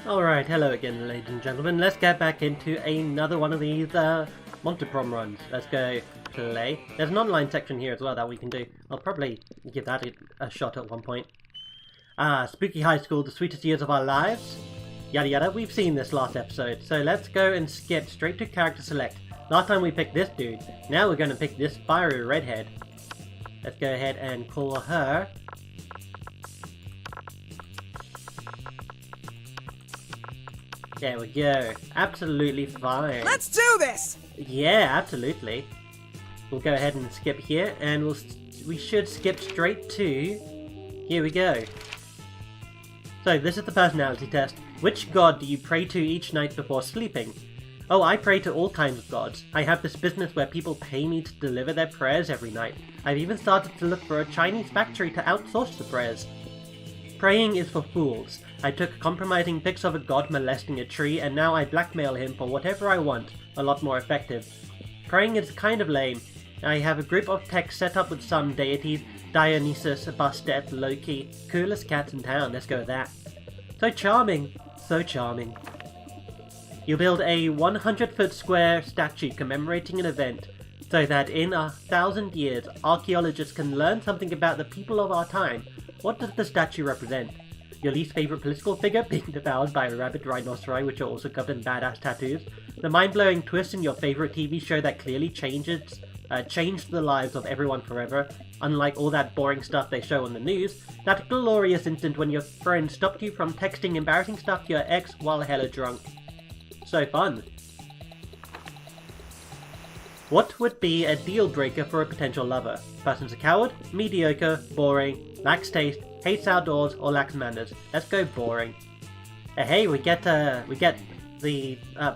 Alright, hello again ladies and gentlemen. Let's get back into another one of these Monster Prom runs. Let's go play. There's an online section here as well that we can do. I'll probably give that a shot at one point. Spooky High School, the sweetest years of our lives. Yada yada, we've seen this last episode. So let's go and skip straight to character select. Last time we picked this dude. Now we're going to pick this fiery redhead. Let's go ahead and call her... There we go. Absolutely fine. Let's do this! Yeah, absolutely. We'll go ahead and skip here, and we should skip straight to... Here we go. So, this is the personality test. Which god do you pray to each night before sleeping? Oh, I pray to all kinds of gods. I have this business where people pay me to deliver their prayers every night. I've even started to look for a Chinese factory to outsource the prayers. Praying is for fools. I took compromising pics of a god molesting a tree, and now I blackmail him for whatever I want. A lot more effective. Praying is kind of lame. I have a group of techs set up with some deities. Dionysus, Bastet, Loki. Coolest cats in town, let's go with that. So charming. So charming. You build a 100-foot square statue commemorating an event, so that in 1,000 years, archaeologists can learn something about the people of our time. What does the statue represent? Your least favourite political figure being devoured by a rabid rhinoceri, which are also covered in badass tattoos. The mind-blowing twist in your favourite TV show that clearly changed the lives of everyone forever, unlike all that boring stuff they show on the news. That glorious instant when your friend stopped you from texting embarrassing stuff to your ex while hella drunk. So fun. What would be a deal breaker for a potential lover? Person's a coward, mediocre, boring, lacks taste, hates outdoors, or lacks manners. Let's go boring. Hey, we get the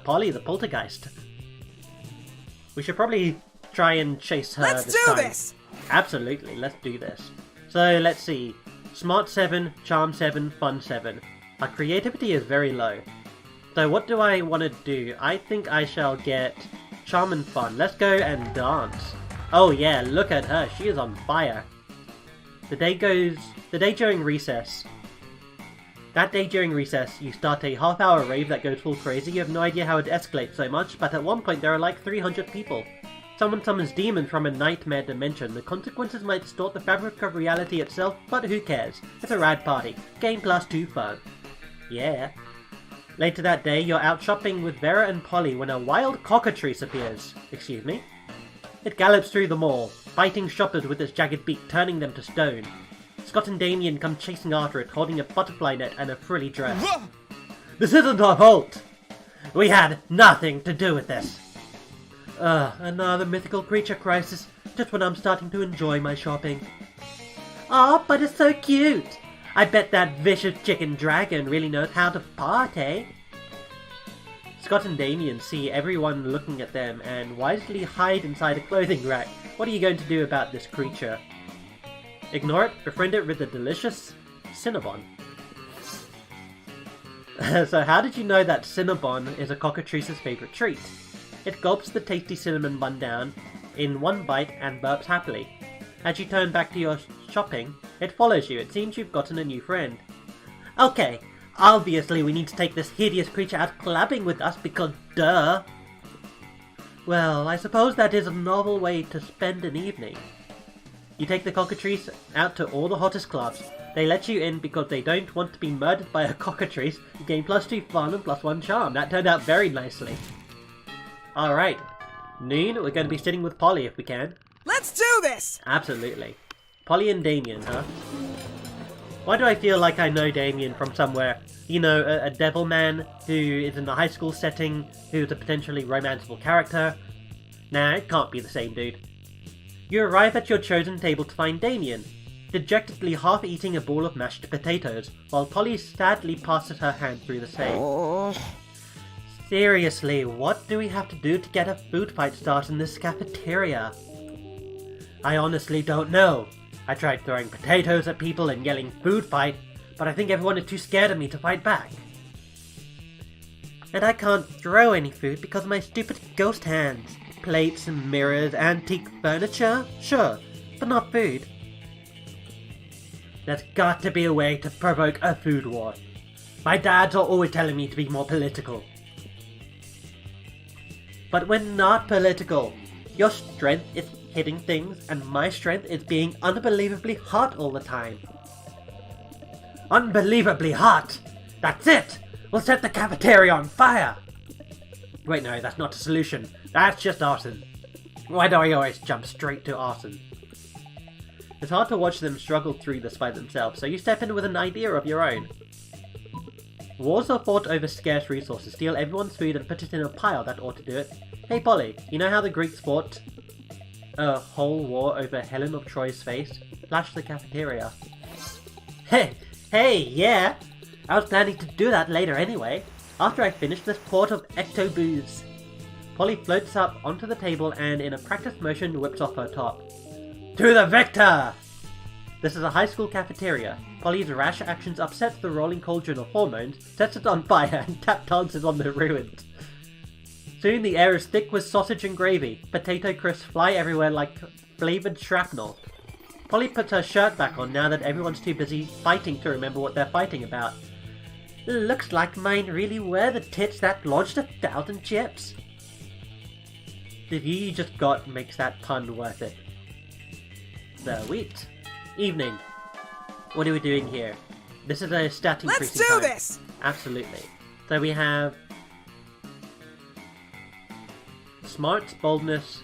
Polly, the poltergeist. We should probably try and chase her Let's this do time. this! Absolutely, let's do this. So let's see. Smart 7, Charm 7, Fun 7. Our creativity is very low. So what do I want to do? I think I shall get Charm and Fun. Let's go and dance. Oh yeah, look at her. She is on fire. The day during recess. That day during recess, you start a half-hour rave that goes full crazy. You have no idea how it escalates so much, but at one point there are like 300 people. Someone summons demons from a nightmare dimension. The consequences might distort the fabric of reality itself, but who cares? It's a rad party. Game plus 2 fun. Yeah. Later that day, you're out shopping with Vera and Polly when a wild cockatrice appears. Excuse me? It gallops through the mall, biting shoppers with its jagged beak, turning them to stone. Scott and Damien come chasing after it, holding a butterfly net and a frilly dress. This isn't our fault! We had nothing to do with this! Another mythical creature crisis, just when I'm starting to enjoy my shopping. Aw, but it's so cute! I bet that vicious chicken dragon really knows how to party. Scott and Damien see everyone looking at them and wisely hide inside a clothing rack. What are you going to do about this creature? Ignore it, befriend it with a delicious Cinnabon. So how did you know that Cinnabon is a cockatrice's favourite treat? It gulps the tasty cinnamon bun down in one bite and burps happily. As you turn back to your shopping, it follows you. It seems you've gotten a new friend. Okay, obviously we need to take this hideous creature out clubbing with us because duh. Well, I suppose that is a novel way to spend an evening. You take the cockatrice out to all the hottest clubs. They let you in because they don't want to be murdered by a cockatrice. You gain plus 2 fun and plus 1 charm. That turned out very nicely. Alright, noon, we're going to be sitting with Polly if we can. Let's do this! Absolutely. Polly and Damien, huh? Why do I feel like I know Damien from somewhere? You know, a devil man who is in the high school setting, who's a potentially romanceable character. Nah, it can't be the same dude. You arrive at your chosen table to find Damien, dejectedly half-eating a bowl of mashed potatoes, while Polly sadly passes her hand through the same. Oh. Seriously, what do we have to do to get a food fight started in this cafeteria? I honestly don't know. I tried throwing potatoes at people and yelling food fight, but I think everyone is too scared of me to fight back. And I can't throw any food because of my stupid ghost hands. Plates and mirrors, antique furniture? Sure, but not food. There's got to be a way to provoke a food war. My dads are always telling me to be more political. But we're not political. Your strength is hitting things, and my strength is being unbelievably hot all the time. Unbelievably hot! That's it! We'll set the cafeteria on fire! Wait, no, that's not a solution. That's just arson. Why do I always jump straight to arson? It's hard to watch them struggle through this by themselves, so you step in with an idea of your own. Wars are fought over scarce resources. Steal everyone's food and put it in a pile. That ought to do it. Hey Polly, you know how the Greeks fought a whole war over Helen of Troy's face? Flash the cafeteria. Hey, yeah! I was planning to do that later anyway, after I finish this quart of Ep.2 booze. Polly floats up onto the table and in a practice motion whips off her top. To the victor! This is a high school cafeteria. Polly's rash actions upsets the rolling cauldron of hormones, sets it on fire, and tap dances on the ruins. Soon the air is thick with sausage and gravy. Potato crisps fly everywhere like flavoured shrapnel. Polly puts her shirt back on now that everyone's too busy fighting to remember what they're fighting about. Looks like mine really were the tits that launched 1,000 chips. The view you just got makes that pun worth it. Sweet. Evening. What are we doing here? This is a stat increasing time. Let's do this! Absolutely. So we have smarts, boldness,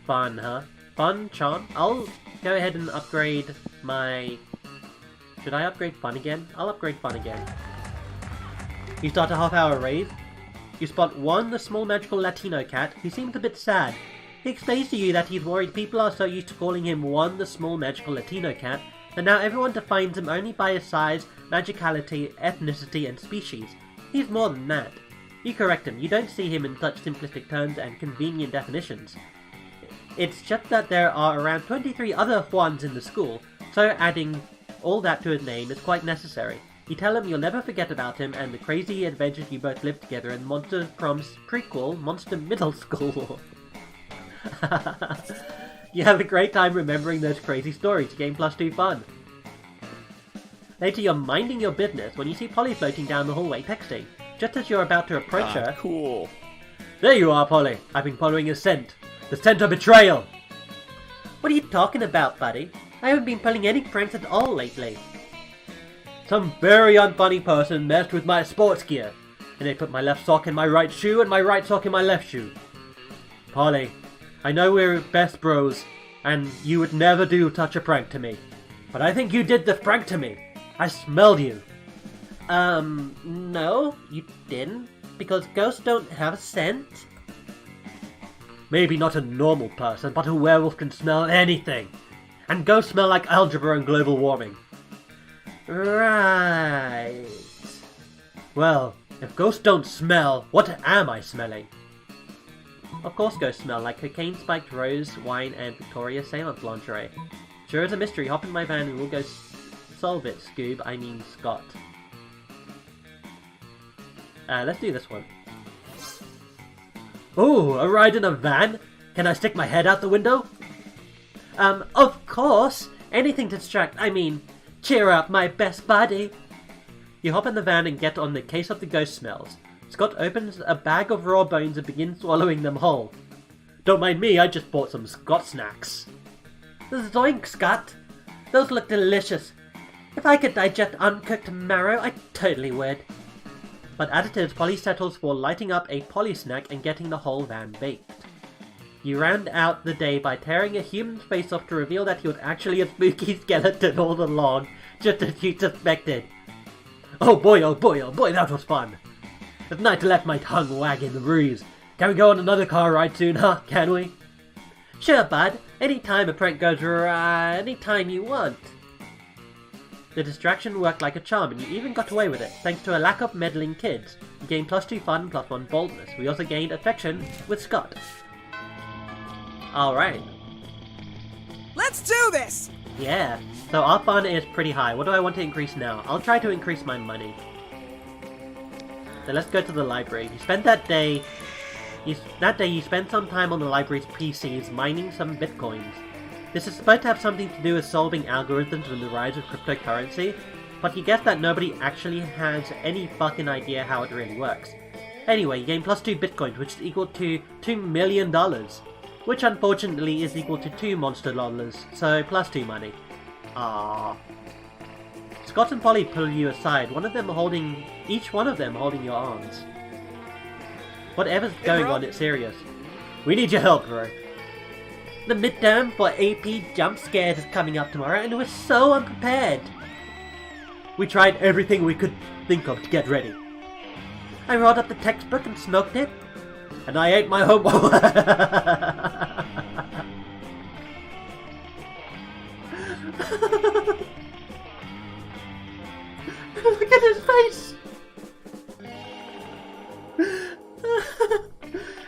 fun, huh? Fun, charm. I'll go ahead and upgrade my... Should I upgrade fun again? I'll upgrade fun again. You start a half-hour raise. You spot one, the small magical Latino cat, who seems a bit sad. He explains to you that he's worried people are so used to calling him one, the small magical Latino cat, that now everyone defines him only by his size, magicality, ethnicity, and species. He's more than that. You correct him. You don't see him in such simplistic terms and convenient definitions. It's just that there are around 23 other Juans in the school, so adding all that to his name is quite necessary. You tell him you'll never forget about him and the crazy adventures you both lived together in Monster Prom's prequel, Monster Middle School. You have a great time remembering those crazy stories. Game +2 fun. Later you're minding your business when you see Polly floating down the hallway texting. Just as you're about to approach her... Cool. There you are, Polly. I've been following a scent. The scent of betrayal. What are you talking about, buddy? I haven't been pulling any pranks at all lately. Some very unfunny person messed with my sports gear, and they put my left sock in my right shoe and my right sock in my left shoe. Polly, I know we're best bros, and you would never do such a prank to me, but I think you did this prank to me. I smelled you. No, you didn't, because ghosts don't have a scent. Maybe not a normal person, but a werewolf can smell anything. And ghosts smell like algebra and global warming. Right. Well, if ghosts don't smell, what am I smelling? Of course ghosts smell like cocaine-spiked rose, wine, and Victoria's Seance lingerie. Sure as a mystery, hop in my van and we'll go solve it, Scoob. I mean Scott. Let's do this one. Ooh, a ride in a van? Can I stick my head out the window? Of course! Anything to cheer up, my best buddy! You hop in the van and get on the case of the ghost smells. Scott opens a bag of raw bones and begins swallowing them whole. Don't mind me, I just bought some Scott snacks. Zoink, Scott! Those look delicious. If I could digest uncooked marrow, I totally would. But as it is, Polly settles for lighting up a Polly snack and getting the whole van baked. You round out the day by tearing a human's face off to reveal that he was actually a spooky skeleton all along, just as you suspected. Oh boy, oh boy, oh boy, that was fun! It's nice to let my tongue wag in the breeze. Can we go on another car ride soon, huh? Can we? Sure, bud. Anytime a prank goes right, anytime you want. The distraction worked like a charm, and you even got away with it, thanks to a lack of meddling kids. You gained +2 fun and +1 boldness. We also gained affection with Scott. Alright. Let's do this! Yeah, so our fun is pretty high. What do I want to increase now? I'll try to increase my money. So let's go to the library. You spent that day you spent some time on the library's PCs mining some bitcoins. This is supposed to have something to do with solving algorithms and the rise of cryptocurrency. but you guess that nobody actually has any fucking idea how it really works. Anyway, you gain +2 bitcoins, which is equal to $2 million, which unfortunately is equal to 2 monster dollars, so +2 money. Ah. Scott and Polly pull you aside, each one of them holding your arms. Whatever's going on, it's serious. We need your help, bro. The midterm for AP Jump Scares is coming up tomorrow, and we're so unprepared. We tried everything we could think of to get ready. I rolled up the textbook and smoked it, and I ate my homework. Look at his face!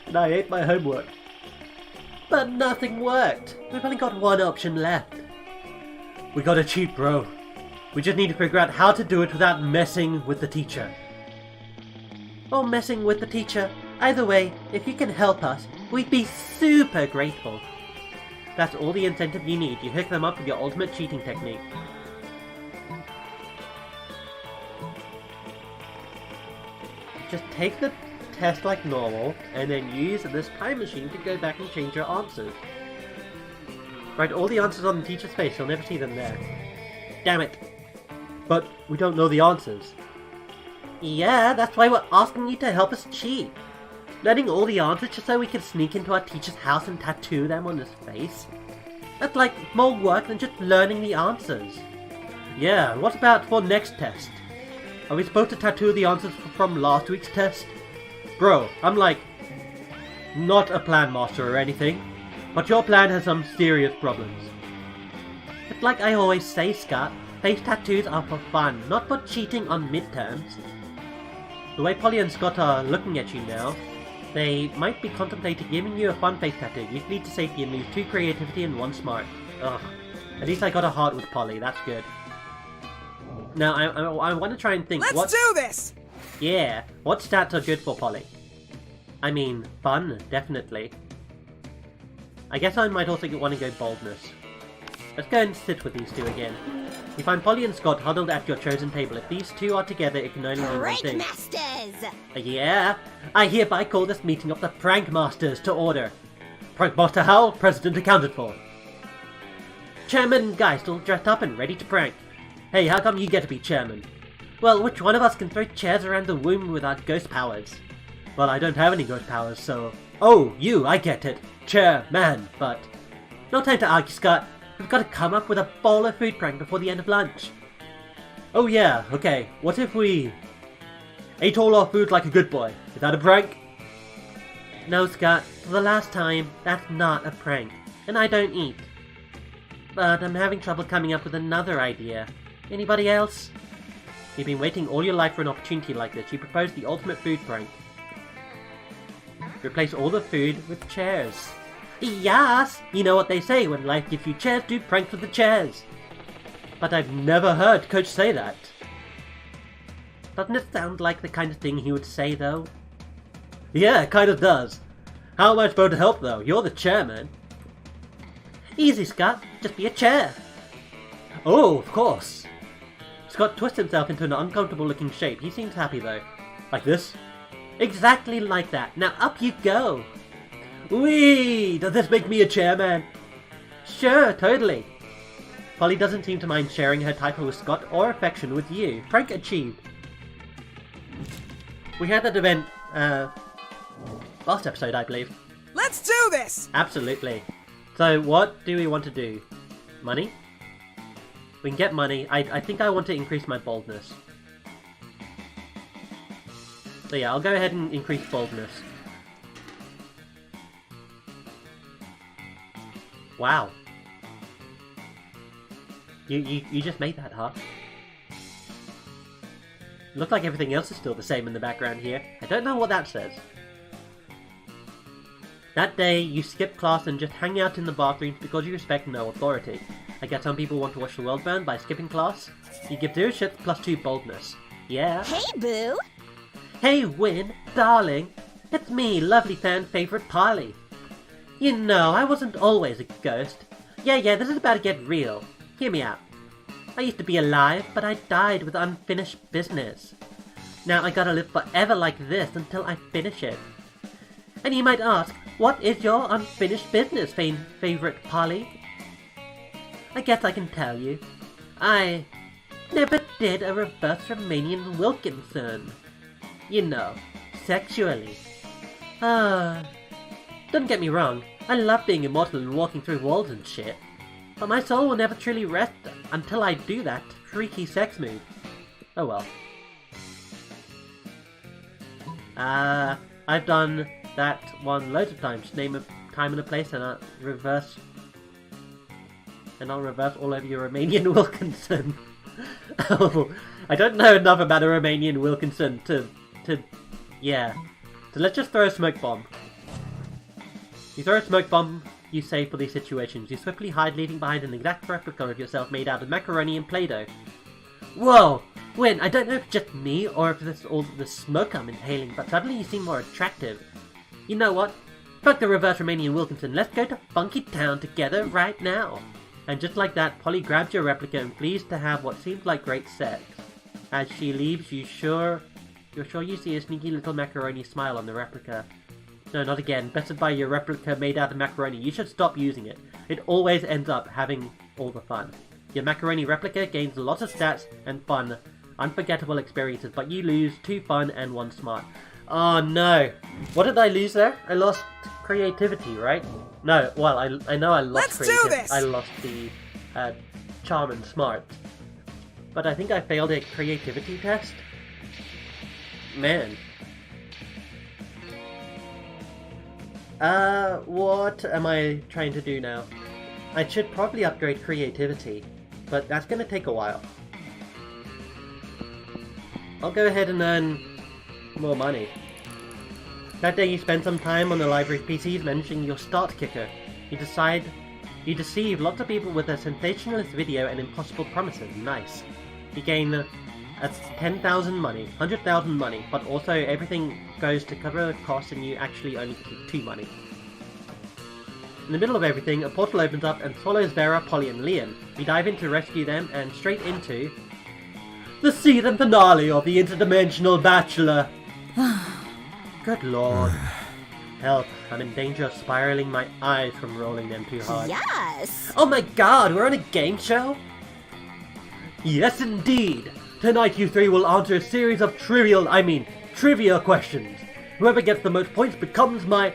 And I ate my homework. But nothing worked. We've only got one option left. We gotta cheat, bro. We just need to figure out how to do it without messing with the teacher. Or messing with the teacher. Either way, if you can help us, we'd be super grateful. That's all the incentive you need. You hook them up with your ultimate cheating technique. Just take the test like normal, and then use this time machine to go back and change your answers. Write all the answers on the teacher's face, you'll never see them there. Damn it. But we don't know the answers. Yeah, that's why we're asking you to help us cheat. Learning all the answers just so we can sneak into our teacher's house and tattoo them on his face? That's like more work than just learning the answers. Yeah, what about for next test? Are we supposed to tattoo the answers from last week's test? Bro, I'm like, not a plan master or anything, but your plan has some serious problems. It's like I always say, Scott, face tattoos are for fun, not for cheating on midterms. The way Polly and Scott are looking at you now, they might be contemplating giving you a fun face tattoo. You'd lead to safety and lose 2 creativity and 1 smart. Ugh. At least I got a heart with Polly, that's good. Now, I want to try and think. Let's do this! Yeah, what stats are good for Polly? I mean, fun, definitely. I guess I might also want to go boldness. Let's go and sit with these two again. You find Polly and Scott huddled at your chosen table. If these two are together, it can only mean one thing. Prank Masters! Yeah, I hereby call this meeting of the Prank Masters to order. Prank Master Howell, President accounted for. Chairman Geisel dressed up and ready to prank. Hey, how come you get to be chairman? Well, which one of us can throw chairs around the room without ghost powers? Well, I don't have any ghost powers, so... Oh, you, I get it. Chairman, but... No time to argue, Scott. We've got to come up with a baller food prank before the end of lunch. Oh yeah, okay. What if we... ate all our food like a good boy? Is that a prank? No, Scott. For the last time, that's not a prank. And I don't eat. But I'm having trouble coming up with another idea. Anybody else? You've been waiting all your life for an opportunity like this. You proposed the ultimate food prank. Replace all the food with chairs. Yes! You know what they say, when life gives you chairs, do pranks with the chairs. But I've never heard Coach say that. Doesn't it sound like the kind of thing he would say, though? Yeah, it kind of does. How am I supposed to help, though? You're the chairman. Easy, Scott. Just be a chair. Oh, of course. Scott twists himself into an uncomfortable-looking shape. He seems happy, though. Like this? Exactly like that. Now up you go. Whee! Does this make me a chairman? Sure, totally. Polly doesn't seem to mind sharing her title with Scott or affection with you. Prank achieved. We had that event, last episode, I believe. Let's do this! Absolutely. So, what do we want to do? Money? We can get money. I think I want to increase my boldness. So yeah, I'll go ahead and increase boldness. Wow. You just made that, huh? Looks like everything else is still the same in the background here. I don't know what that says. That day, you skip class and just hang out in the bathrooms because you respect no authority. I guess some people want to watch the world burn by skipping class. You give 0 shits plus 2 boldness. Yeah. Hey, boo! Hey, Wynn, darling. It's me, lovely fan favorite Polly. You know, I wasn't always a ghost. Yeah, this is about to get real. Hear me out. I used to be alive, but I died with unfinished business. Now I gotta live forever like this until I finish it. And you might ask, what is your unfinished business, favorite Polly? I guess I can tell you. I never did a reverse Romanian Wilkinson. You know, sexually. Don't get me wrong, I love being immortal and walking through walls and shit. But my soul will never truly rest until I do that freaky sex move. Oh well. I've done that one loads of times. Name a time and a place and I'll reverse all over your Romanian Wilkinson. Oh, I don't know enough about a Romanian Wilkinson to yeah. So let's just throw a smoke bomb. You throw a smoke bomb, you save for these situations. You swiftly hide, leaving behind an exact replica of yourself made out of macaroni and Play-Doh. Whoa! Wynn, I don't know if it's just me or if it's all the smoke I'm inhaling, but suddenly you seem more attractive. You know what? Fuck the reverse Romanian Wilkinson, let's go to Funky Town together right now. And just like that, Polly grabs your replica and flees to have what seems like great sex. As she leaves, you're sure you see a sneaky little macaroni smile on the replica. No, not again. Bested by your replica made out of macaroni. You should stop using it. It always ends up having all the fun. Your macaroni replica gains lots of stats and fun, unforgettable experiences, but you lose 2 fun and 1 smart. Oh no! What did I lose there? I lost creativity, right? No, well, I know I lost creativity. Let's do this! I lost the charm and smart. But I think I failed a creativity test? Man. What am I trying to do now? I should probably upgrade creativity, but that's gonna take a while. I'll go ahead and earn more money. That day you spend some time on the library PCs managing your start kicker. You deceive lots of people with a sensationalist video and impossible promises. Nice. You gain 10,000 money, 100,000 money, but also everything goes to cover the cost and you actually only keep 2 money. In the middle of everything, a portal opens up and swallows Vera, Polly and Liam. You dive in to rescue them and straight into the season finale of The Interdimensional Bachelor. Good lord. Help, I'm in danger of spiraling my eyes from rolling them too hard. Yes! Oh my god, we're on a game show? Yes indeed! Tonight you 3 will answer a series of trivia questions. Whoever gets the most points becomes my...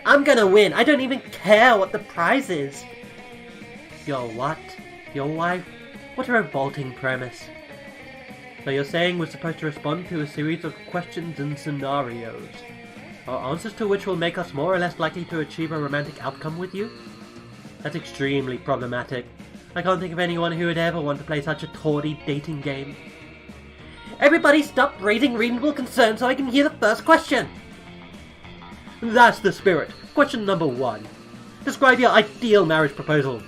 I'm gonna win, I don't even care what the prize is. Your what? Your wife? What a revolting premise. So you're saying we're supposed to respond to a series of questions and scenarios, our answers to which will make us more or less likely to achieve a romantic outcome with you? That's extremely problematic. I can't think of anyone who would ever want to play such a tawdry dating game. Everybody stop raising reasonable concerns so I can hear the first question! That's the spirit. Question number 1. Describe your ideal marriage proposal.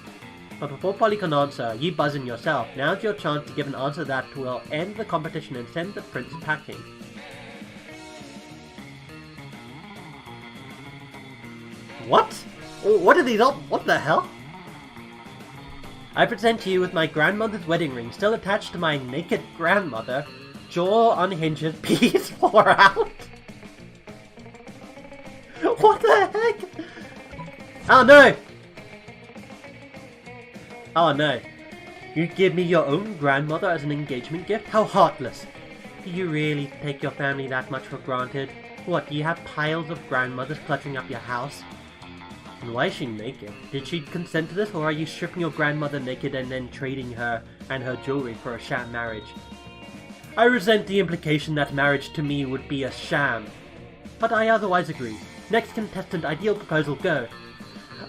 But before Polly can answer, you buzz in yourself. Now's your chance to give an answer that will end the competition and send the prince packing. What? What are these all? What the hell? I present you with my grandmother's wedding ring still attached to my naked grandmother. Jaw unhinges, peas pour out. What the heck? Oh no! Oh no. You give me your own grandmother as an engagement gift? How heartless. Do you really take your family that much for granted? What, do you have piles of grandmothers cluttering up your house? And why is she naked? Did she consent to this, or are you stripping your grandmother naked and then trading her and her jewelry for a sham marriage? I resent the implication that marriage to me would be a sham. But I otherwise agree. Next contestant, ideal proposal, go.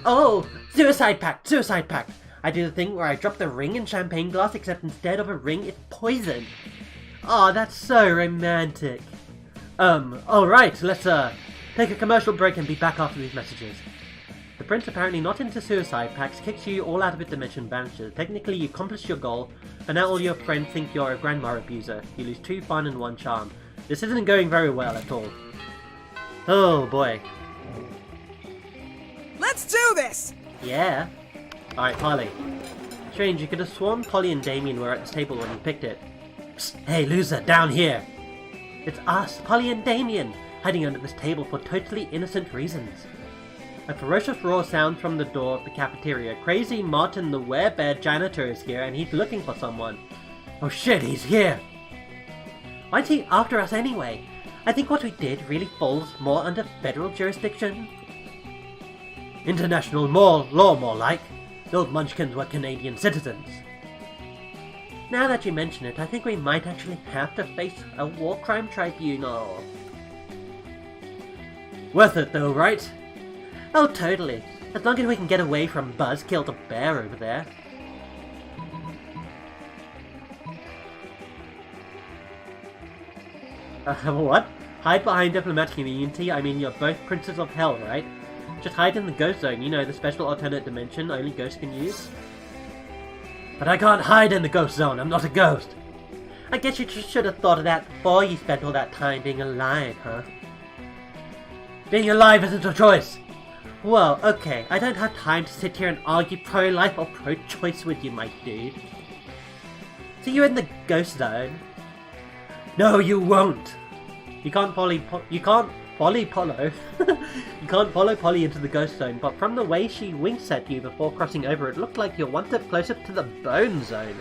Oh, suicide pact, suicide pact. I do the thing where I drop the ring in champagne glass, except instead of a ring, it's poison. Aw, that's so romantic. Alright, let's, take a commercial break and be back after these messages. The prince, apparently not into suicide pacts, kicks you all out of a dimension, vanishes. Technically, you accomplished your goal, but now all your friends think you're a grandma abuser. You lose 2 fun and 1 charm. This isn't going very well at all. Oh boy. Let's do this! Yeah. Alright, Polly. Strange, you could have sworn Polly and Damien were at this table when you picked it. Psst, hey loser, down here! It's us, Polly and Damien, hiding under this table for totally innocent reasons. A ferocious roar sounds from the door of the cafeteria. Crazy Martin the werebear janitor is here and he's looking for someone. Oh shit, he's here! Why's he after us anyway? I think what we did really falls more under federal jurisdiction. International law more like. Those munchkins were Canadian citizens. Now that you mention it, I think we might actually have to face a war crime tribunal. Worth it though, right? Oh, totally. As long as we can get away from Buzzkill the bear over there. What? Hide behind diplomatic immunity? I mean, you're both princes of hell, right? Just hide in the ghost zone, you know, the special alternate dimension only ghosts can use. But I can't hide in the ghost zone, I'm not a ghost. I guess you just should have thought of that before you spent all that time being alive, huh? Being alive isn't a choice! Well, okay, I don't have time to sit here and argue pro-life or pro-choice with you, my dude. So you're in the ghost zone? No, you won't! You can't follow you can't follow Polly into the ghost zone, but from the way she winks at you before crossing over, it looked like you're one step closer to the bone zone.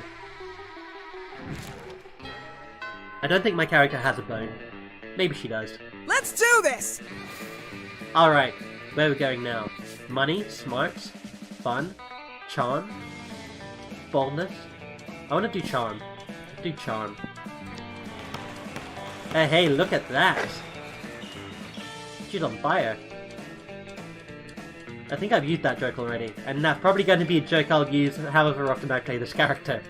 I don't think my character has a bone. Maybe she does. Let's do this! Alright, where are we going now? Money, smarts, fun, charm, boldness. I want to do charm. Let's do charm. Hey, look at that! She's on fire. I think I've used that joke already, and that's probably going to be a joke I'll use however often I play this character.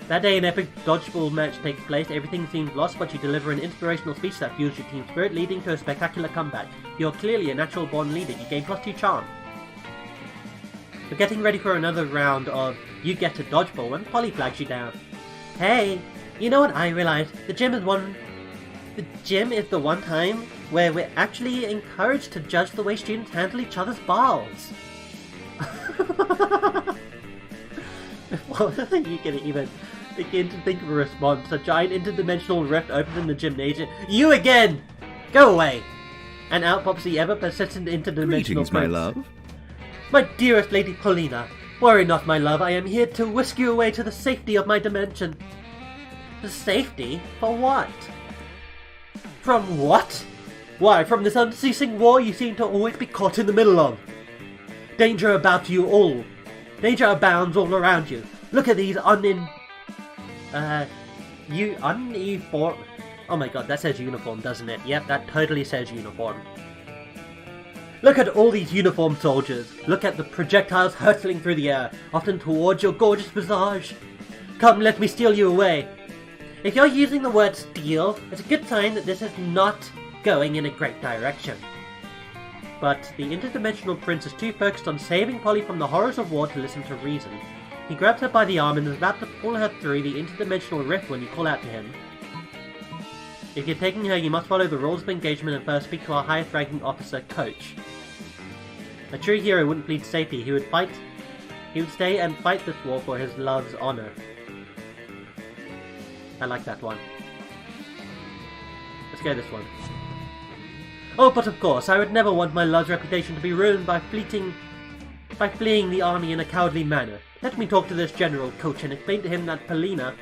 That day an epic dodgeball match takes place, everything seems lost, but you deliver an inspirational speech that fuels your team spirit, leading to a spectacular comeback. You're clearly a natural born leader, you gain +2 charm. We're getting ready for another round of you get to dodgeball when Polly flags you down. Hey, you know what I realized? The gym is the one time where we're actually encouraged to judge the way students handle each other's balls. Before you can even begin to think of a response, a giant interdimensional rift opens in the gymnasium. You again! Go away! And out pops the ever-persistent interdimensional Greetings, my prince. love. My dearest Lady Paulina, worry not, my love. I am here to whisk you away to the safety of my dimension. The safety? For what? From what? Why, from this unceasing war you seem to always be caught in the middle of. Danger about you all. Danger abounds all around you. Look at these uniform. Oh my god, that says uniform, doesn't it? Yep, that totally says uniform. Look at all these uniformed soldiers. Look at the projectiles hurtling through the air, often towards your gorgeous visage. Come, let me steal you away. If you're using the word steal, it's a good sign that this is not going in a great direction. But the interdimensional prince is too focused on saving Polly from the horrors of war to listen to reason. He grabs her by the arm and is about to pull her through the interdimensional rift when you call out to him. If you're taking her, you must follow the rules of engagement and first speak to our highest ranking officer, Coach. A true hero wouldn't plead safety, he would stay and fight this war for his love's honor. I like that one. Let's go this one. Oh, but of course, I would never want my love's reputation to be ruined by fleeing the army in a cowardly manner. Let me talk to this general, Coach, and explain to him that Paulina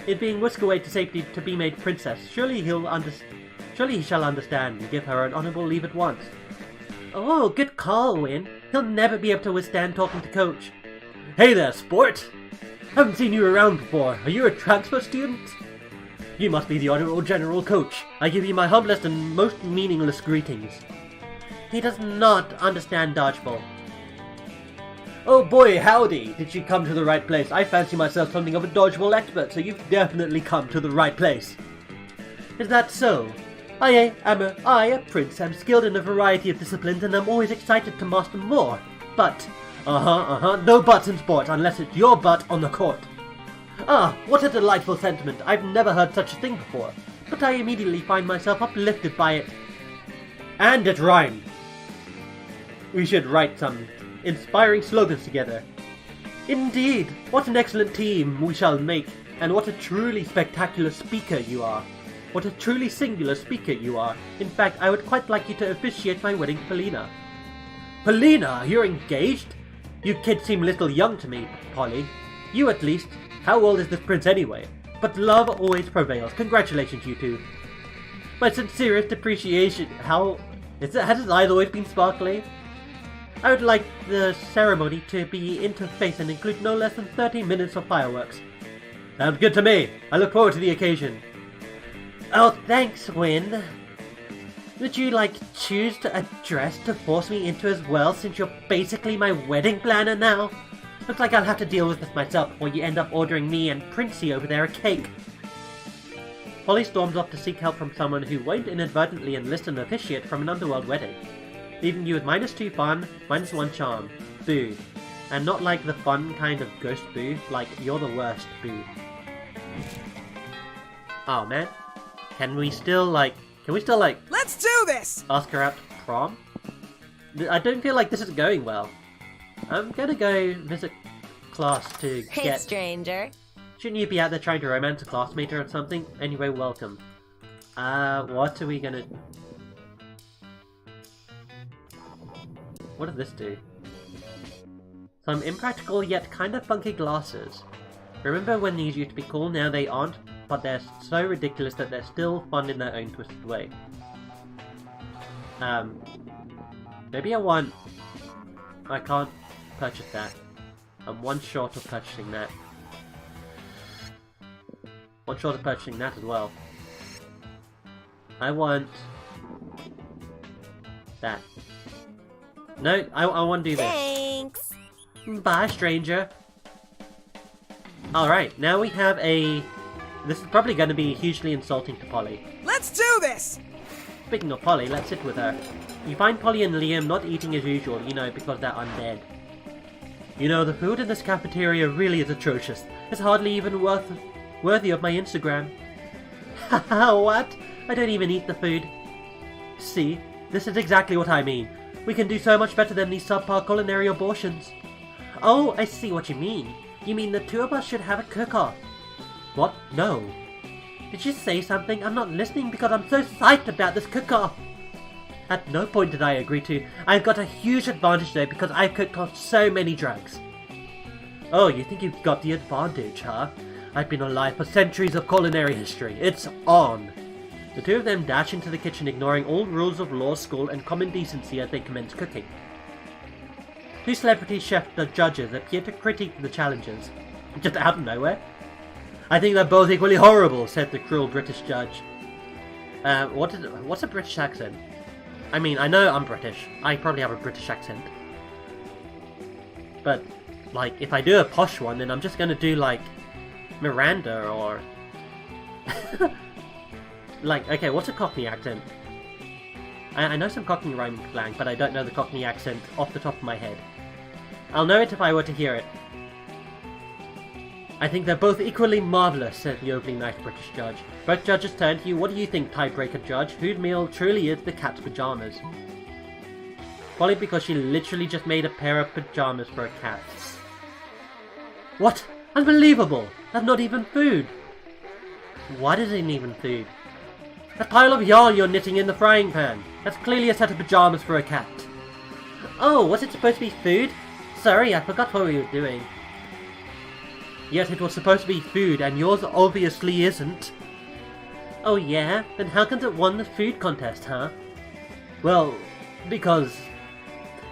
is being whisked away to safety to be made princess. Surely he shall understand and give her an honorable leave at once. Oh, good call, Wynn. He'll never be able to withstand talking to Coach. Hey there, sport! Haven't seen you around before. Are you a transfer student? You must be the Honorable General Coach. I give you my humblest and most meaningless greetings. He does not understand dodgeball. Oh boy, howdy! Did you come to the right place? I fancy myself something of a dodgeball expert, so you've definitely come to the right place. Is that so? I, a prince, am skilled in a variety of disciplines and am always excited to master more. But, no buts in sport unless it's your butt on the court. Ah, what a delightful sentiment. I've never heard such a thing before, but I immediately find myself uplifted by it. And it rhymed. We should write some inspiring slogans together. Indeed! What an excellent team we shall make, and what a truly spectacular speaker you are. What a truly singular speaker you are. In fact, I would quite like you to officiate my wedding, Polina. Polina, you're engaged? You kids seem a little young to me, Polly. You at least. How old is this prince anyway? But love always prevails. Congratulations, you two. My sincerest appreciation. Has his eyes always been sparkly? I would like the ceremony to be interface and include no less than 30 minutes of fireworks. Sounds good to me. I look forward to the occasion. Oh, thanks, Wynn. Would you, choose a dress to force me into as well, since you're basically my wedding planner now? Looks like I'll have to deal with this myself before you end up ordering me and Princey over there a cake. Polly storms off to seek help from someone who won't inadvertently enlist an officiate from an underworld wedding, leaving you with -2 fun, -1 charm. Boo. And not like the fun kind of ghost boo, like you're the worst boo. Oh man. Can we still Let's do this! ask her out to prom? I don't feel like this is going well. I'm gonna go visit class to Hey, get... stranger. Shouldn't you be out there trying to romance a classmate or something? Anyway, welcome. What are we gonna... What does this do? Some impractical yet kind of funky glasses. Remember when these used to be cool? Now they aren't, but they're so ridiculous that they're still fun in their own twisted way. Maybe I can't purchase that. I'm one short of purchasing that. One short of purchasing that as well. I want... that. No, I want to do this. Thanks. Bye, stranger. Alright, now we have a... This is probably going to be hugely insulting to Polly. Let's do this! Speaking of Polly, let's sit with her. You find Polly and Liam not eating as usual, because they're undead. The food in this cafeteria really is atrocious. It's hardly even worthy of my Instagram. Haha, what? I don't even eat the food. See, this is exactly what I mean. We can do so much better than these subpar culinary abortions. Oh, I see what you mean. You mean the two of us should have a cook-off? What? No. Did you say something? I'm not listening because I'm so psyched about this cook-off. At no point did I agree to. I've got a huge advantage though because I've cooked off so many drugs. Oh, you think you've got the advantage, huh? I've been alive for centuries of culinary history. It's on. The two of them dash into the kitchen, ignoring all rules of law, school, and common decency as they commence cooking. Two celebrity chef judges appear to critique the challenges. Just out of nowhere. I think they're both equally horrible, said the cruel British judge. What's a British accent? I mean, I know I'm British. I probably have a British accent. But, if I do a posh one, then I'm just gonna do, Miranda or... okay, what's a Cockney accent? I know some Cockney rhyming slang, but I don't know the Cockney accent off the top of my head. I'll know it if I were to hear it. I think they're both equally marvellous, said the overly nice British judge. Both judges turn to you. What do you think, tiebreaker judge? Whose meal truly is the cat's pyjamas? Probably because she literally just made a pair of pyjamas for a cat. What? Unbelievable! That's not even food! What isn't even food? A pile of yarn you're knitting in the frying pan. That's clearly a set of pyjamas for a cat. Oh, was it supposed to be food? Sorry, I forgot what we were doing. Yet it was supposed to be food, and yours obviously isn't. Oh yeah? Then how come it won the food contest, huh? Well, because...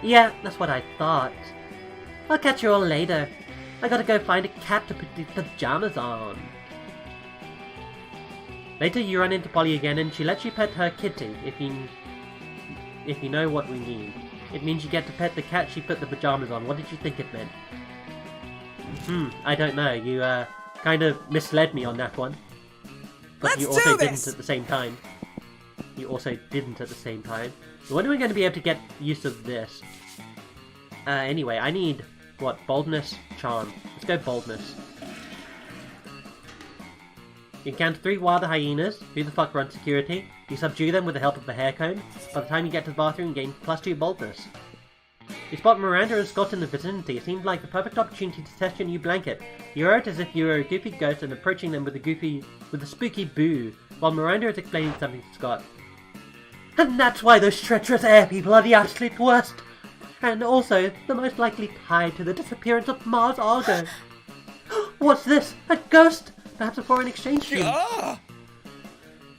Yeah, that's what I thought. I'll catch you all later. I gotta go find a cat to put these pajamas on. Later you run into Polly again and she lets you pet her kitty, if you know what we mean. It means you get to pet the cat she put the pajamas on. What did you think it meant? I don't know. You, kind of misled me on that one. But you also didn't at the same time. You also didn't at the same time. When are we going to be able to get use of this? Anyway, I need, what, boldness, charm. Let's go boldness. You encounter 3 wild hyenas. Who the fuck runs security? You subdue them with the help of the hair comb. By the time you get to the bathroom, you gain +2 boldness. You spot Miranda and Scott in the vicinity. It seemed like the perfect opportunity to test your new blanket. You are it as if you were a goofy ghost and approaching them with a spooky boo, while Miranda is explaining something to Scott. And that's why those treacherous air people are the absolute worst! And also, the most likely tied to the disappearance of Mars Argo. What's this? A ghost? Perhaps a foreign exchange student?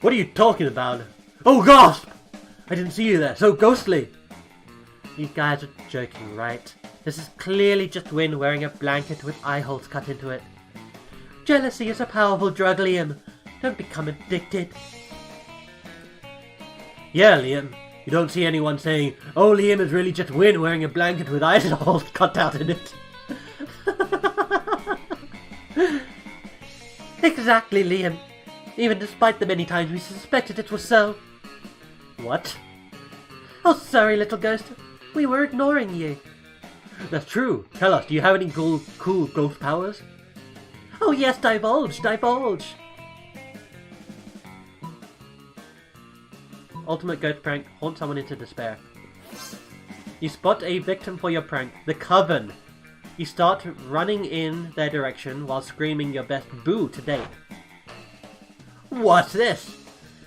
What are you talking about? Oh gosh! I didn't see you there, so ghostly! These guys are joking, right? This is clearly just Wynn wearing a blanket with eye holes cut into it. Jealousy is a powerful drug, Liam. Don't become addicted. Yeah, Liam. You don't see anyone saying, oh, Liam is really just Wynn wearing a blanket with eye holes cut out in it. Exactly, Liam. Even despite the many times we suspected it was so. What? Oh, sorry, little ghost. We were ignoring you. That's true. Tell us, do you have any cool ghost powers? Oh yes, divulge! Ultimate ghost prank, haunt someone into despair. You spot a victim for your prank, the Coven. You start running in their direction while screaming your best boo to date. What's this?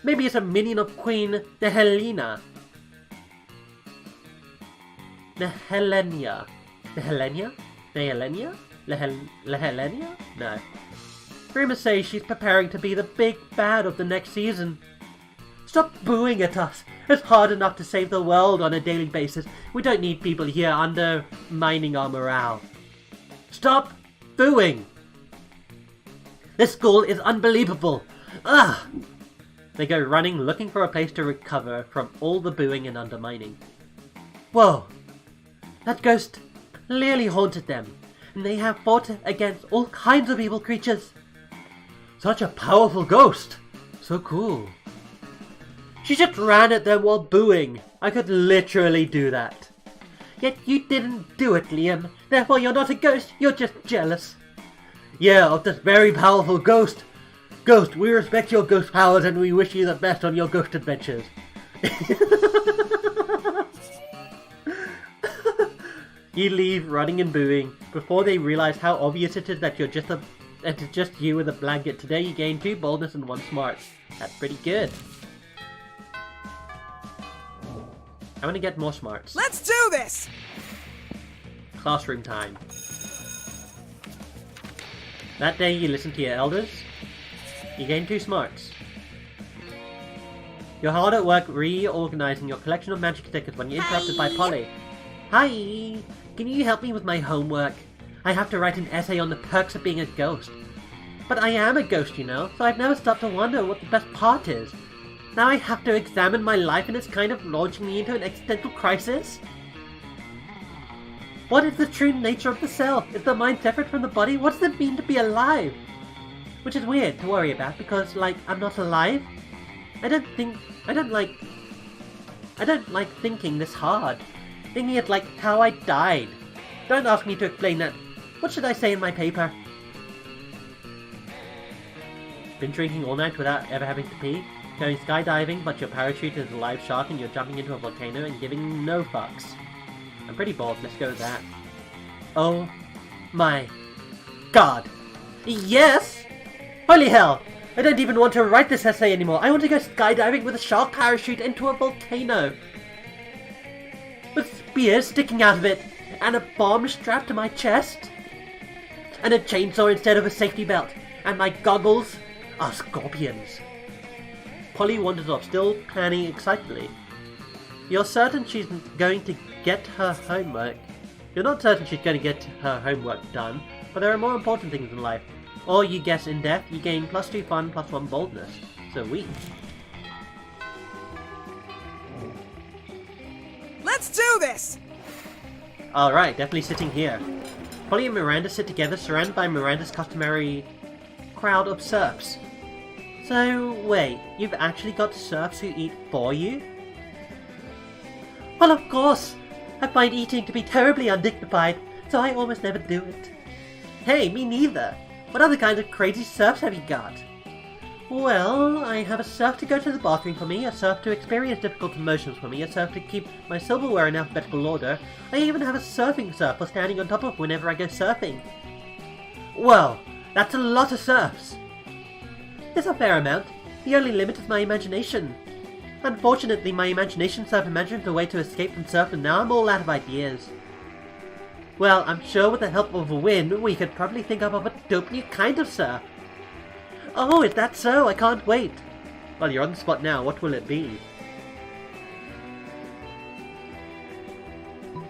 Maybe it's a minion of Queen Nehelena. Nehelenia? No. Rumors say she's preparing to be the big bad of the next season. Stop booing at us. It's hard enough to save the world on a daily basis. We don't need people here undermining our morale. Stop booing! This school is unbelievable. Ugh! They go running, looking for a place to recover from all the booing and undermining. Whoa! That ghost clearly haunted them, and they have fought against all kinds of evil creatures. Such a powerful ghost! So cool. She just ran at them while booing. I could literally do that. Yet you didn't do it, Liam. Therefore you're not a ghost, you're just jealous. Yeah, of this very powerful ghost. Ghost, we respect your ghost powers and we wish you the best on your ghost adventures. You leave, running and booing, before they realize how obvious it is that it's just you with a blanket. Today you gain 2 boldness and 1 smart. That's pretty good. I'm gonna get more smarts. Let's do this! Classroom time. That day you listen to your elders. You gain 2 smarts. You're hard at work reorganizing your collection of magic stickers when you're interrupted by Polly. Hi! Can you help me with my homework? I have to write an essay on the perks of being a ghost. But I am a ghost, you know, so I've never stopped to wonder what the best part is. Now I have to examine my life and it's kind of launching me into an existential crisis. What is the true nature of the self? Is the mind separate from the body? What does it mean to be alive? Which is weird to worry about because, like, I'm not alive. I don't like thinking this hard. Thinking it like how I died. Don't ask me to explain that. What should I say in my paper? Been drinking all night without ever having to pee? Going skydiving, but your parachute is a live shark and you're jumping into a volcano and giving no fucks. I'm pretty bored, let's go with that. Oh my god. Yes! Holy hell! I don't even want to write this essay anymore. I want to go skydiving with a shark parachute into a volcano. With spears sticking out of it, and a bomb strapped to my chest. And a chainsaw instead of a safety belt. And my goggles are scorpions. Polly wanders off, still planning excitedly. You're certain she's going to get her homework. You're not certain she's going to get her homework done, but there are more important things in life. Or you guess in death, you gain +2 fun, +1 boldness. So we. Let's do this! Alright, definitely sitting here. Polly and Miranda sit together, surrounded by Miranda's customary crowd of serfs. So, wait, you've actually got serfs who eat for you? Well, of course! I find eating to be terribly undignified, so I almost never do it. Hey, me neither! What other kinds of crazy serfs have you got? Well, I have a surf to go to the bathroom for me, a surf to experience difficult emotions for me, a surf to keep my silverware in alphabetical order. I even have a surfing surf for standing on top of whenever I go surfing. Well, that's a lot of surfs. It's a fair amount. The only limit is my imagination. Unfortunately, my imagination self-imagined a way to escape from surf and now I'm all out of ideas. Well, I'm sure with the help of Wynn, we could probably think up of a dope new kind of surf. Oh, is that so? I can't wait. Well, you're on the spot now. What will it be?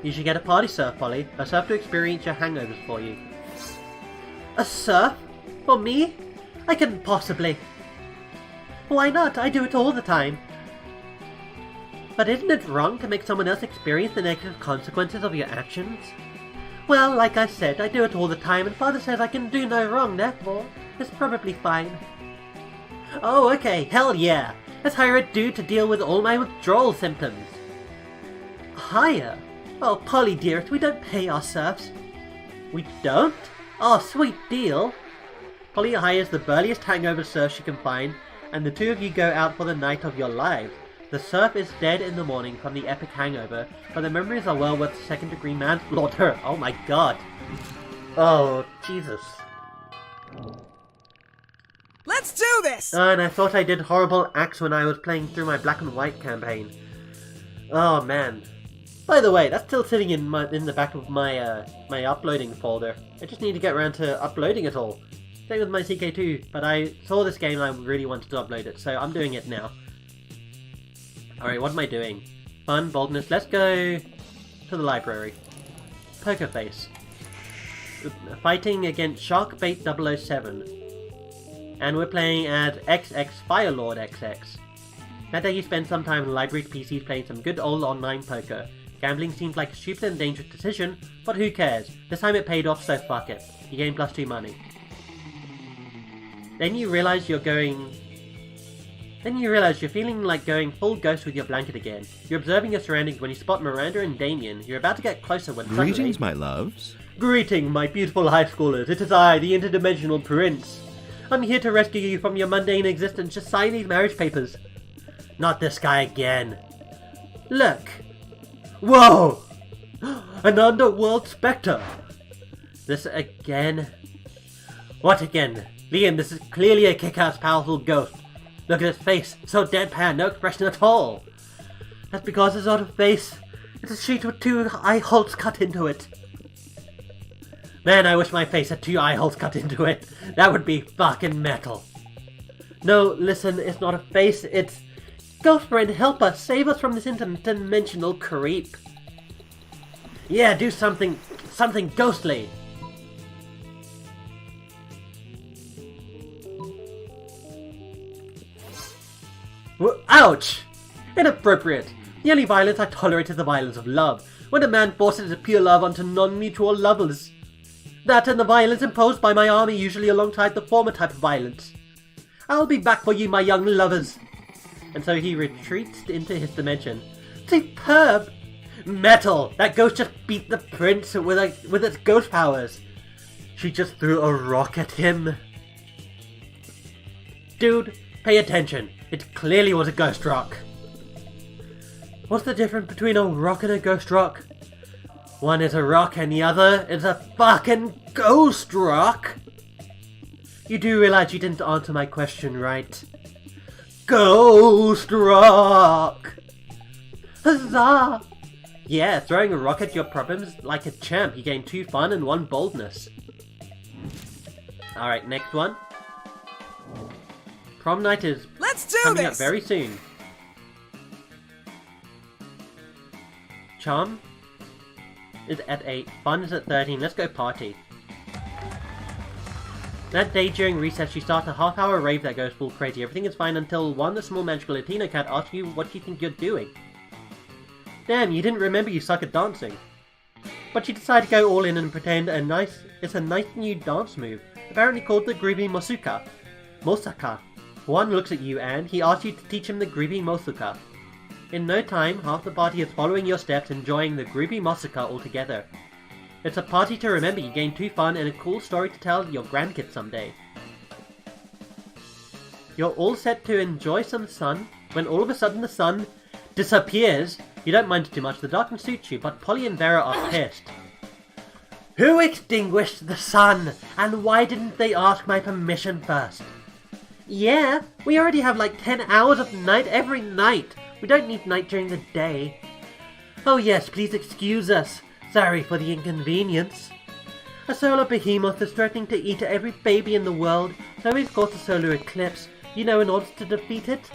You should get a party surf, Polly. A surf to experience your hangovers for you. A surf? For me? I couldn't possibly. Why not? I do it all the time. But isn't it wrong to make someone else experience the negative consequences of your actions? Well, like I said, I do it all the time, and Father says I can do no wrong, therefore it's probably fine. Oh, okay, hell yeah! Let's hire a dude to deal with all my withdrawal symptoms. Hire? Oh, Polly dearest, we don't pay our serfs. We don't? Oh, sweet deal. Polly hires the burliest hangover serf she can find, and the two of you go out for the night of your lives. The serf is dead in the morning from the epic hangover, but the memories are well worth second-degree manslaughter. Oh my god. Oh, Jesus. Let's do this! And I thought I did horrible acts when I was playing through my black and white campaign. Oh man. By the way, that's still sitting in the back of my my uploading folder. I just need to get around to uploading it all. Same with my CK2, but I saw this game and I really wanted to upload it, so I'm doing it now. Alright, what am I doing? Fun, boldness, let's go to the library. Poker face. Fighting against Sharkbait 007. And we're playing as XX Firelord XX. That day you spend some time in the library's PCs playing some good old online poker. Gambling seems like a stupid and dangerous decision, but who cares? This time it paid off, so fuck it. You gain +2 money. Then you realize you're feeling like going full ghost with your blanket again. You're observing your surroundings when you spot Miranda and Damien. You're about to get closer when suddenly... Greetings, my loves. Greeting, my beautiful high schoolers. It is I, the interdimensional prince. I'm here to rescue you from your mundane existence. Just sign these marriage papers. Not this guy again. Look. Whoa! An underworld spectre. This again? What again? Liam, this is clearly a kick-ass powerful ghost. Look at his face, so deadpan, no expression at all. That's because it's not a face. It's a sheet with 2 eye holes cut into it. Man, I wish my face had 2 eye holes cut into it. That would be fucking metal. No, listen, it's not a face, it's... Ghost friend, help us, save us from this interdimensional creep. Yeah, do something ghostly. Ouch! Inappropriate. The only violence I tolerate is the violence of love, when a man forces his pure love onto non-mutual lovers. That and the violence imposed by my army, usually alongside the former type of violence. I'll be back for you, my young lovers. And so he retreats into his dimension. Superb! Metal! That ghost just beat the prince with its ghost powers. She just threw a rock at him. Dude, pay attention. It clearly was a ghost rock. What's the difference between a rock and a ghost rock? One is a rock and the other is a fucking ghost rock. You do realize you didn't answer my question, right? Ghost rock! Huzzah! Yeah, throwing a rock at your problems like a champ. You gain 2 fun and 1 boldness. Alright, next one. Prom night is coming up very soon. Charm is at 8, fun is at 13, let's go party. That day during recess you start a half-hour rave that goes full crazy. Everything is fine until the small magical Latino cat asks you what you think you're doing. Damn, you didn't remember you suck at dancing. But you decide to go all in and pretend it's a nice new dance move, apparently called the Groovy Mosuka. Mosaka. One looks at you and he asks you to teach him the Groovy Mosuka. In no time, half the party is following your steps, enjoying the Groovy Mosuka all together. It's a party to remember, you gain 2 fun and a cool story to tell your grandkids someday. You're all set to enjoy some sun, when all of a sudden the sun disappears. You don't mind it too much, the darkness suits you, but Polly and Vera are pissed. Who extinguished the sun? And why didn't they ask my permission first? Yeah, we already have like 10 hours of night every night. We don't need night during the day. Oh yes, please excuse us. Sorry for the inconvenience. A solar behemoth is threatening to eat every baby in the world, so we've caused a solar eclipse, in order to defeat it.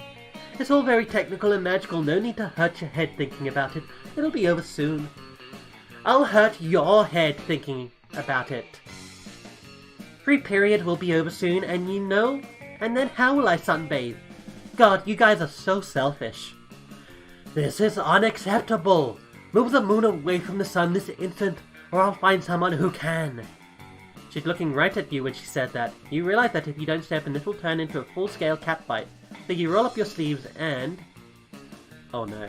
It's all very technical and magical, no need to hurt your head thinking about it. It'll be over soon. I'll hurt your head thinking about it. Free period will be over soon, and and then how will I sunbathe? God, you guys are so selfish. This is unacceptable. Move the moon away from the sun this instant, or I'll find someone who can. She's looking right at you when she said that. You realize that if you don't step in, this will turn into a full-scale catfight. So you roll up your sleeves and... oh no.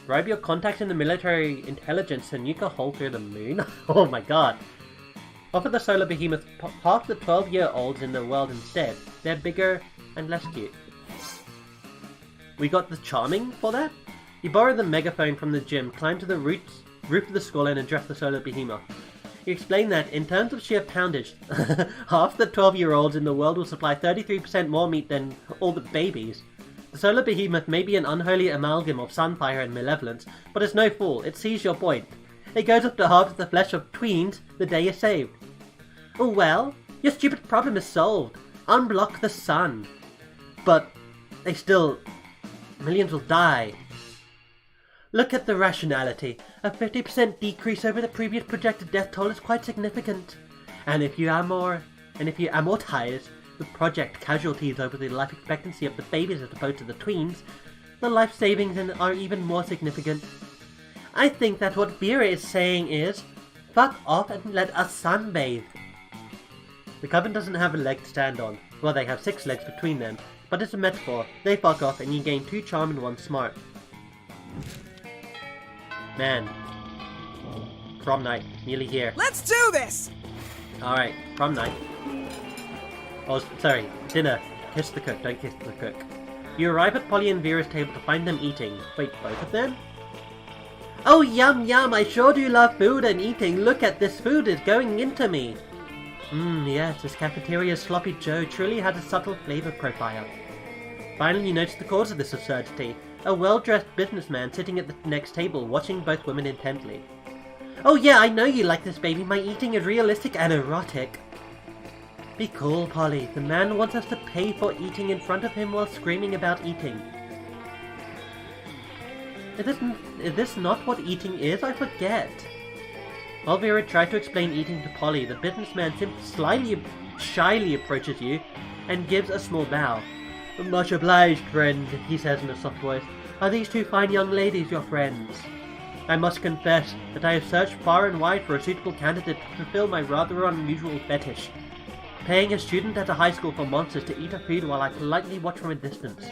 Bribe your contacts in the military intelligence to nuke a hole through the moon? Oh my god. Offer the solar behemoth half the 12-year-olds in the world instead. They're bigger and less cute. We got the charming for that? You borrow the megaphone from the gym, climb to the roof of the skull and address the solar behemoth. You explain that, in terms of sheer poundage, half the 12-year-olds in the world will supply 33% more meat than all the babies. The solar behemoth may be an unholy amalgam of sunfire and malevolence, but it's no fool, it sees your point. It goes up to half the flesh of tweens the day you're saved. Oh well, your stupid problem is solved. Unblock the sun. But, millions will die. Look at the rationality. A 50% decrease over the previous projected death toll is quite significant. And if you amortize the project casualties over the life expectancy of the babies as opposed to the tweens, the life savings are even more significant. I think that what Vera is saying is, fuck off and let us sunbathe. The coven doesn't have a leg to stand on. Well, they have 6 legs between them, but it's a metaphor. They fuck off and you gain 2 charm and 1 smart. Man. Prom night. Nearly here. Let's do this! Alright, prom night. Oh, sorry. Dinner. Kiss the cook, don't kiss the cook. You arrive at Polly and Vera's table to find them eating. Wait, both of them? Oh, yum yum, I sure do love food and eating. Look at this food, it's going into me. Yes, this cafeteria's sloppy Joe truly has a subtle flavor profile. Finally, you notice the cause of this absurdity. A well-dressed businessman sitting at the next table, watching both women intently. Oh yeah, I know you like this, baby. My eating is realistic and erotic. Be cool, Polly. The man wants us to pay for eating in front of him while screaming about eating. Is this not what eating is? I forget. While Vera tried to explain eating to Polly, the businessman simply shyly approaches you and gives a small bow. Much obliged, friend, he says in a soft voice. Are these 2 fine young ladies your friends? I must confess that I have searched far and wide for a suitable candidate to fulfill my rather unusual fetish. Paying a student at a high school for monsters to eat her food while I politely watch from a distance.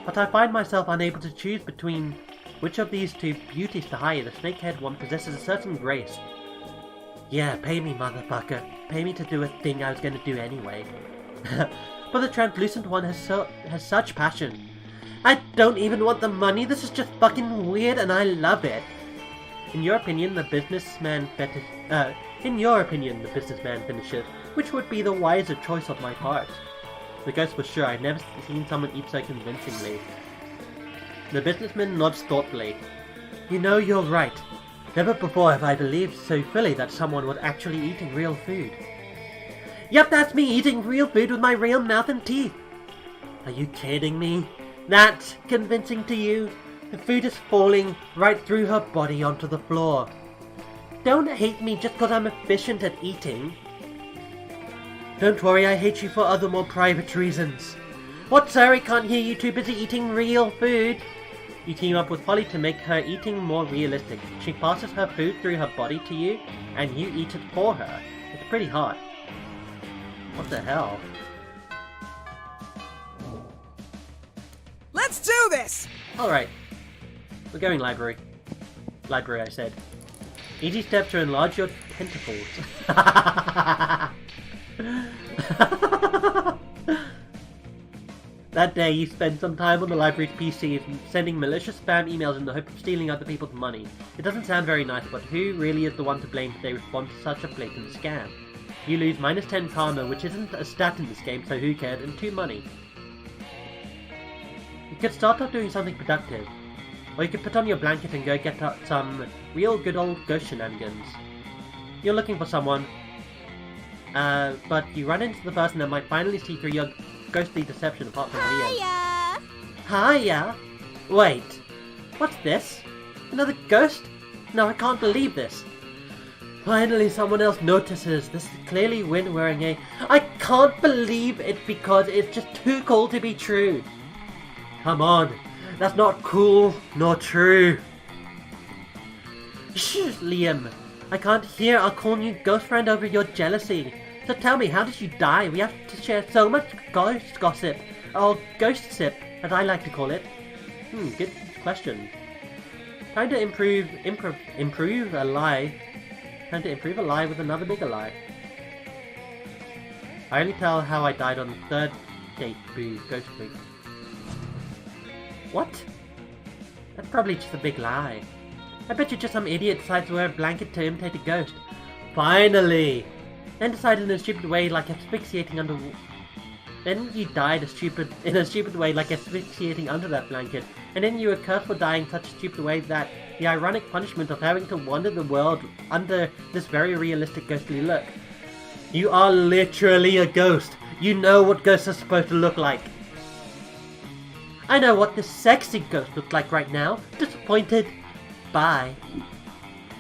But I find myself unable to choose between which of these 2 beauties to hire. The snakehead one possesses a certain grace. Yeah, pay me, motherfucker. Pay me to do a thing I was going to do anyway. But the translucent one has such passion. I don't even want the money, this is just fucking weird and I love it. In your opinion, the businessman finishes, which would be the wiser choice of my part? The ghost was sure. I've never seen someone eat so convincingly. The businessman nods thoughtfully. You know, you're right. Never before have I believed so fully that someone was actually eating real food. Yep, that's me eating real food with my real mouth and teeth. Are you kidding me? That's convincing to you? The food is falling right through her body onto the floor. Don't hate me just because I'm efficient at eating. Don't worry, I hate you for other more private reasons. What, sir? I can't hear you, too busy eating real food. You team up with Polly to make her eating more realistic. She passes her food through her body to you, and you eat it for her. It's pretty hot. What the hell? Let's do this! Alright. We're going library. Library, I said. Easy step to enlarge your tentacles. That day, you spend some time on the library's PC sending malicious spam emails in the hope of stealing other people's money. It doesn't sound very nice, but who really is the one to blame if they respond to such a blatant scam? You lose -10 karma, which isn't a stat in this game, so who cared, and 2 money. You could start off doing something productive. Or you could put on your blanket and go get up some real good old ghost shenanigans. You're looking for someone, but you run into the person that might finally see through your ghostly deception apart from Leo. Hiya! Hiya! Wait, what's this? Another ghost? No, I can't believe this. Finally someone else notices. This is clearly Wynn wearing a... I can't believe it because it's just too cool to be true. Come on, that's not cool nor true. Shh, Liam. I can't hear our cool new ghost friend over your jealousy. So tell me, how did you die? We have to share so much ghost gossip. Or ghost sip, as I like to call it. Good question. Trying to improve a lie. Trying to improve a lie with another bigger lie. I only tell how I died on the 3rd date. Boo, ghost freak. What? That's probably just a big lie. I bet you're just some idiot decides to wear a blanket to imitate a ghost. Finally! Then decided in a stupid way like asphyxiating under... Then you died in a stupid way like asphyxiating under that blanket. And then you were cursed for dying such a stupid way that the ironic punishment of having to wander the world under this very realistic ghostly look. You are literally a ghost. You know what ghosts are supposed to look like. I know what this sexy ghost looks like right now. Disappointed. Bye.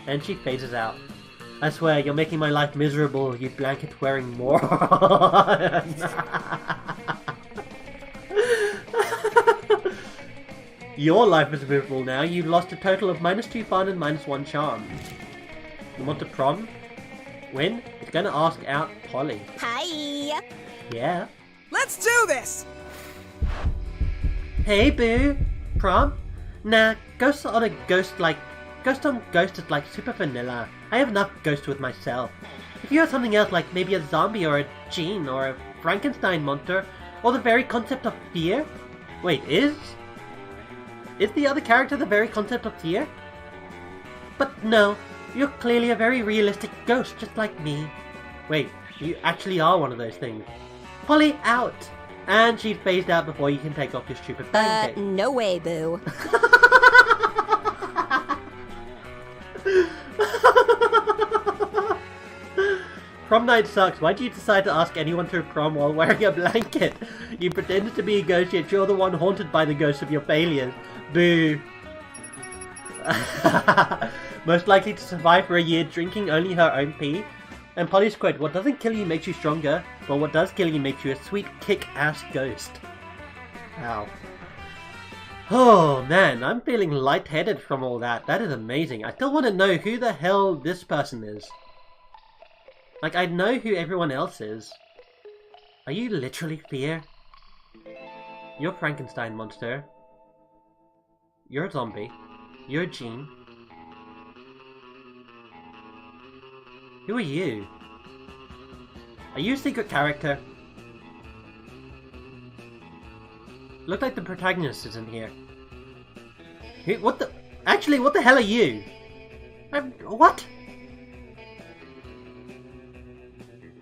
And she phases out. I swear, you're making my life miserable, you blanket-wearing moron. Your life is miserable now. You've lost a total of -2 fun and -1 charm. You want to prom? Wynn? It's gonna ask out Polly. Hi! Yeah? Let's do this! Hey, boo! Prom? Nah, Ghost on Ghost is like super vanilla. I have enough ghosts with myself. If you have something else like maybe a zombie or a gene or a Frankenstein monster or the very concept of fear? Wait, is the other character the very concept of fear? But no, you're clearly a very realistic ghost just like me. Wait, you actually are one of those things. Polly, out! And she's phased out before you can take off your stupid blanket. No way, boo. Prom night sucks. Why'd you decide to ask anyone to prom while wearing a blanket? You pretended to be a ghost, yet you're the one haunted by the ghosts of your failures. Boo. Most likely to survive for a year drinking only her own pee. And Polly's quote, what doesn't kill you makes you stronger, but what does kill you makes you a sweet kick-ass ghost. Wow. Oh man, I'm feeling lightheaded from all that. That is amazing. I still want to know who the hell this person is. Like, I know who everyone else is. Are you literally fear? You're a Frankenstein monster. You're a zombie. You're a gene. Who are you? Are you a secret character? Look like the protagonist is in here. Who, what the... Actually, what the hell are you? What?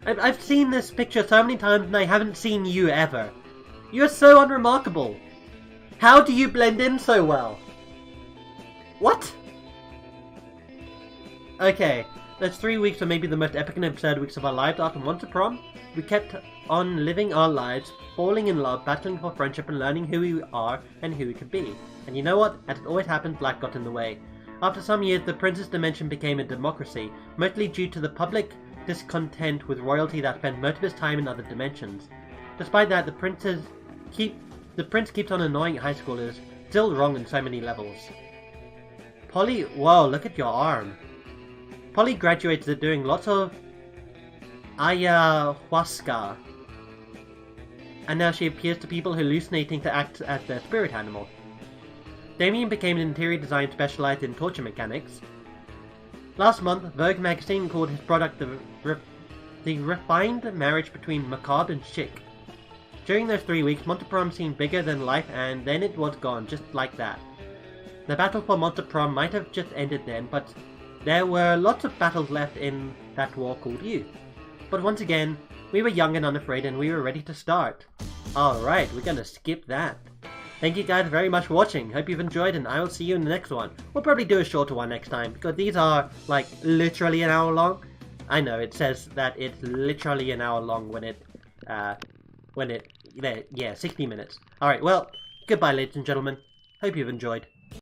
I've seen this picture so many times and I haven't seen you ever. You're so unremarkable. How do you blend in so well? What? Okay, those 3 weeks were maybe the most epic and absurd weeks of our lives. After once a prom, we kept on living our lives, falling in love, battling for friendship and learning who we are and who we could be. And you know what? As it always happens, life got in the way. After some years, the Princess Dimension became a democracy, mostly due to the public discontent with royalty that spent most of his time in other dimensions. Despite that, the prince keeps on annoying high schoolers, still wrong in so many levels. Polly, whoa, look at your arm. Polly graduated doing lots of ayahuasca, and now she appears to people hallucinating to act as their spirit animal. Damien became an interior design specialized in torture mechanics. Last month, Vogue magazine called his product the refined marriage between macabre and chic. During those 3 weeks, Prom seemed bigger than life, and then it was gone, just like that. The battle for Prom might have just ended then, but there were lots of battles left in that war called youth. But once again, we were young and unafraid, and we were ready to start. Alright, we're gonna skip that. Thank you guys very much for watching. Hope you've enjoyed, and I will see you in the next one. We'll probably do a shorter one next time, because these are, like, literally an hour long. I know, it says that it's literally an hour long yeah, 60 minutes. Alright, well, goodbye ladies and gentlemen. Hope you've enjoyed.